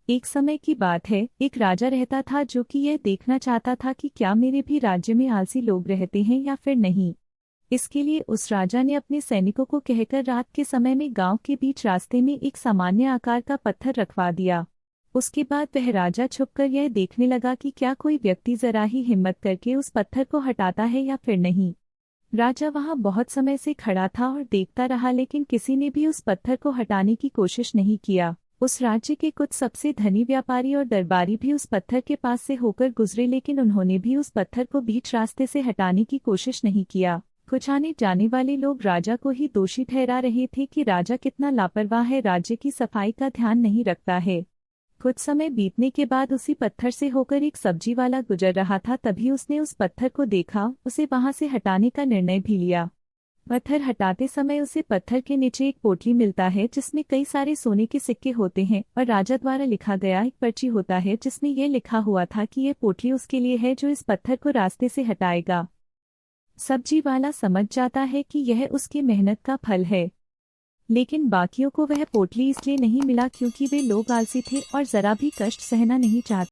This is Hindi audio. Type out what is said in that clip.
एक समय की बात है, एक राजा रहता था जो कि यह देखना चाहता था कि क्या मेरे भी राज्य में आलसी लोग रहते हैं या फिर नहीं। इसके लिए उस राजा ने अपने सैनिकों को कहकर रात के समय में गांव के बीच रास्ते में एक सामान्य आकार का पत्थर रखवा दिया। उसके बाद वह राजा छुपकर यह देखने लगा कि क्या कोई व्यक्ति जरा ही हिम्मत करके उस पत्थर को हटाता है या फिर नहीं। राजा वहां बहुत समय से खड़ा था और देखता रहा, लेकिन किसी ने भी उस पत्थर को हटाने की कोशिश नहीं किया। उस राज्य के कुछ सबसे धनी व्यापारी और दरबारी भी उस पत्थर के पास से होकर गुजरे, लेकिन उन्होंने भी उस पत्थर को बीच रास्ते से हटाने की कोशिश नहीं किया। कुछ आने जाने वाले लोग राजा को ही दोषी ठहरा रहे थे कि राजा कितना लापरवाह है, राज्य की सफाई का ध्यान नहीं रखता है। कुछ समय बीतने के बाद उसी पत्थर से होकर एक सब्जी वाला गुजर रहा था। तभी उसने उस पत्थर को देखा, उसे वहां से हटाने का निर्णय भी लिया। पत्थर हटाते समय उसे पत्थर के नीचे एक पोटली मिलता है जिसमें कई सारे सोने के सिक्के होते हैं और राजा द्वारा लिखा गया एक पर्ची होता है जिसमें यह लिखा हुआ था कि यह पोटली उसके लिए है जो इस पत्थर को रास्ते से हटाएगा। सब्जी वाला समझ जाता है कि यह उसकी मेहनत का फल है, लेकिन बाकियों को वह पोटली इसलिए नहीं मिला क्योंकि वे लोग आलसी थे और जरा भी कष्ट सहना नहीं चाहते।